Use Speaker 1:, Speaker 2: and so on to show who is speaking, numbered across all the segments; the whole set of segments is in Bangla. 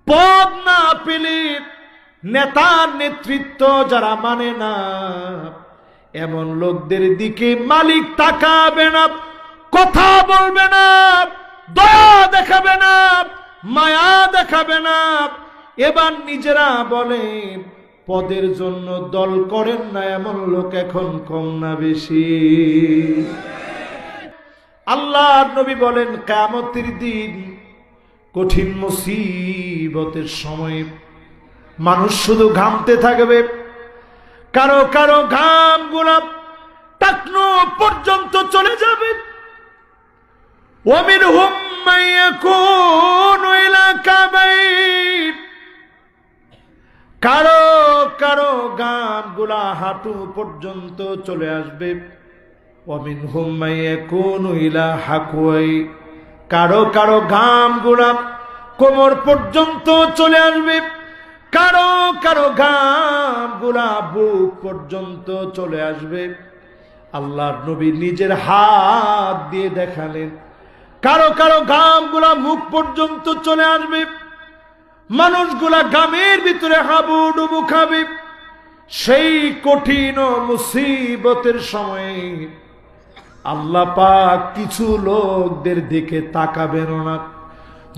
Speaker 1: পদ না পেলে, নেতার নেতৃত্ব যারা মানে না, এমন লোকদের দিকে মালিক তাকাবে না, কথা বলবে না, দয়া দেখাবে না, মায়া দেখাবে না। এবার নিজেরা বলে পদের জন্য দল করেন না, এমন লোক এখন কম না বেশি? আল্লাহর নবী বলেন কিয়ামতের দিন কঠিন মুসিবতের সময় মানুষ শুধু ঘামতে থাকবে, কারো কারো ঘাম গুলা টাকনো পর্যন্ত চলে যাবে। ওয়ামিনহুম মান ইয়াকুনু ইলা কাবাইর, কারো কারো ঘাম গুলা হাঁটু পর্যন্ত চলে আসবে। ওয়ামিনহুম মান ইয়াকুনু ইলা হাকুয়াই, কারো কারো ঘাম গুলা কোমর পর্যন্ত চলে আসবে, কারো কারো ঘাম গুলা বুক পর্যন্ত চলে আসবে। আল্লাহর নবী নিজের হাত দিয়ে দেখালেন কারো কারো ঘাম গুলা মুখ পর্যন্ত চলে আসবে, মানুষগুলা ঘামের ভিতরে হাবুডুবু খাবে। সেই কঠিন মুসিবতের সময়ে আল্লাহ পাক কিছু লোকদের দিকে তাকাবেন না,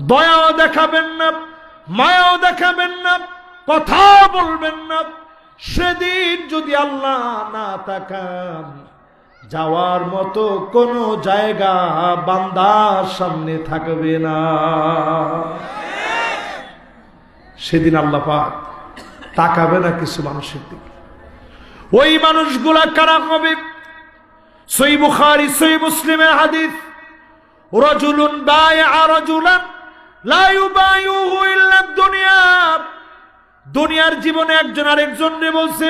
Speaker 1: দয়াও দেখাবেন না, মায়াও দেখাবেন না, কথা বলবেন না। সেদিন যদি আল্লাহ না তাকান, যাওয়ার মতো কোনো জায়গা বান্দার সামনে থাকবে না। সেদিন আল্লাহ পাক তাকাবে না কিছু মানুষের দিকে। ওই মানুষগুলা কারা হবে? সহিহ বুখারী সহিহ মুসলিমের হাদিস, রাজুলুন বায়আ রাজুলান লা ইউবাইউহু ইল্লা দুনিয়া। দুনিয়ার জীবনে একজন আরেকজনকে বলছে,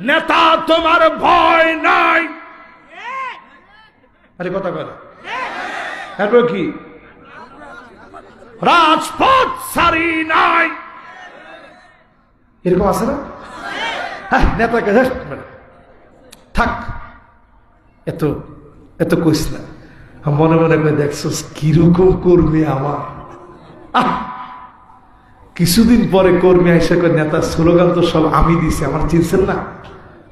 Speaker 1: নেতা তোমার ভয় নাই। আরে কথা কয় না, এরপর কি? রাজপথ সারি নাই, এরকম আছে না? হ্যাঁ, নেতাকে থাক, এত এত কইস না। মনে মনে করে দেখছো কিরকম কর্মী আমার। কিছুদিন পরে কর্মী আইসা করে নেতার স্লোগান তো সব আমি দিছি, আমার চিনছেন না,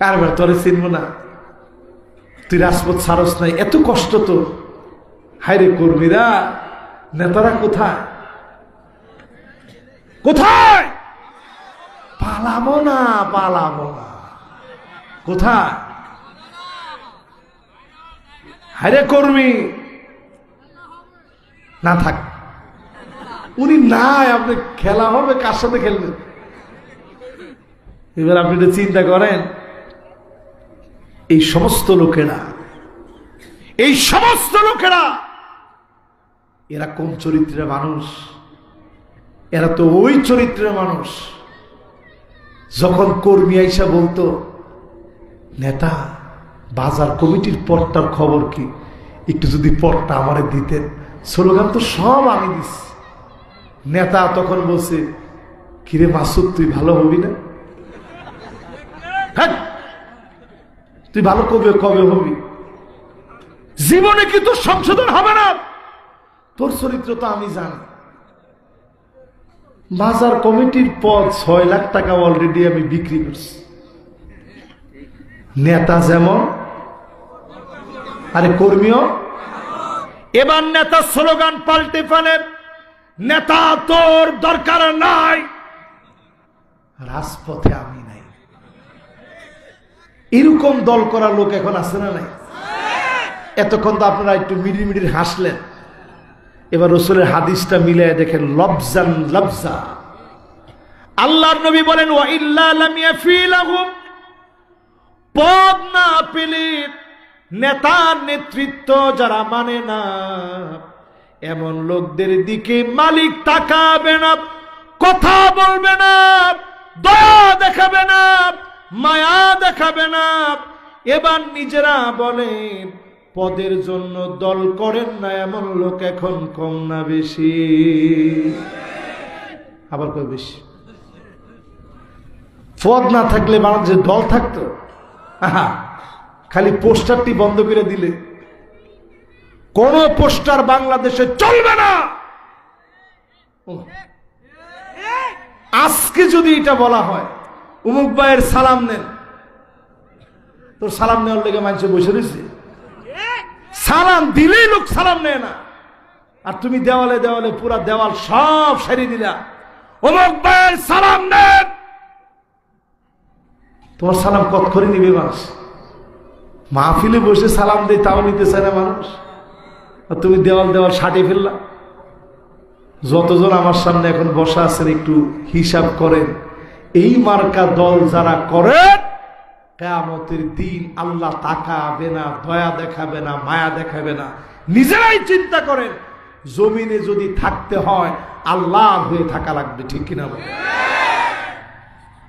Speaker 1: কারবার তোরে চিনবো না, তুই রাজপথ ছাড়স নাই, এত কষ্ট তো। হায়রে কর্মীরা, নেতারা কোথায় কোথায়? পালাবো না, পালাবো না, কোথায়? হায়রে কর্মী না থাক, উনি নাই, আপনি খেলা হবে, কার সাথে খেলবেন? এবার আপনি একটু চিন্তা করেন, এই সমস্ত লোকেরা, এই সমস্ত লোকেরা এরা কোন চরিত্রের মানুষ? এরা তো ওই চরিত্রের মানুষ যখন কর্মী আইসা বলতো, নেতা বাজার কমিটির পটটার খবর কি, একটু যদি পটটা আমারে দিতেন, স্লোগান তো সব আমি দিছি। নেতা তখন বলছে, কিরে মাসুদ, তুই ভালো হবি না? হ্যাঁ, তুই ভালো কবে কবে হবি? জীবনে কি তোর সংশোধন হবে না? তোর চরিত্র তো আমি জানি। বাজার কমিটির পদ 6 লাখ টাকা অলরেডি আমি বিক্রি করছি। নেতা যেমন, আরে কর্মীও। এবার নেতা স্লোগান পাল্টে ফেলে, নেতা তোর দরকার নাই, রাজপথে আমি নাই। এরকম দল করা লোক এখন আছে না নাই? এতক্ষণ তো আপনারা একটু মিডির মিডির হাসলেন। এবার রাসূলের হাদিসটা মিলিয়ে দেখেন, লফজান লফজা। আল্লাহর নবী বলেন, ওয়া ইল্লা লাম ইয়াফিলাহুম, পদ না পেলে, নেতার নেতৃত্ব যারা মানে না, এমন লোকদের দিকে মালিক তাকাবে না, কথা বলবে না, দয়া দেখাবে না, মায়া দেখাবে না। এবার নিজেরা বলে পদের জন্য দল করেন না, এমন লোক এখন কম না বেশি? আবার কই বেশি? পদ না থাকলে বাংলাদেশে দল থাকতো? খালি পোস্টারটি বন্ধ করে দিলে কোন পোস্টার বাংলাদেশে চলবে না। আজকে যদি এটা বলা হয় অমুক ভাইয়ের সালাম নেন, তোর সালাম নেওয়ার লেগে মানুষ বসে রয়েছে, সালাম দিলেই লোক সালাম নেয় না, আর তুমি দেওয়ালে দেওয়ালে পুরা দেওয়াল সব সারিয়ে দিলা, অমুক ভাইয়ের সালাম নেন। তোমার সালাম কত করে নিবে মানুষ? মাহফিলে বসে সালাম দেয় তাও নিতে চায় না মানুষ, আর তুমি দেওয়াল দেওয়াল সাটিয়ে ফেললা। যতজন আমার সামনে এখন বসা আছেন একটু হিসাব করেন, এই মার্কা দল যারা করেন কিয়ামতের দিন আল্লাহ তাকাবে না, দয়া দেখাবে না, মায়া দেখাবে না। নিজেরাই চিন্তা করেন, জমিনে যদি থাকতে হয় আল্লাহ হয়ে থাকা লাগবে, ঠিক কিনা বলেন?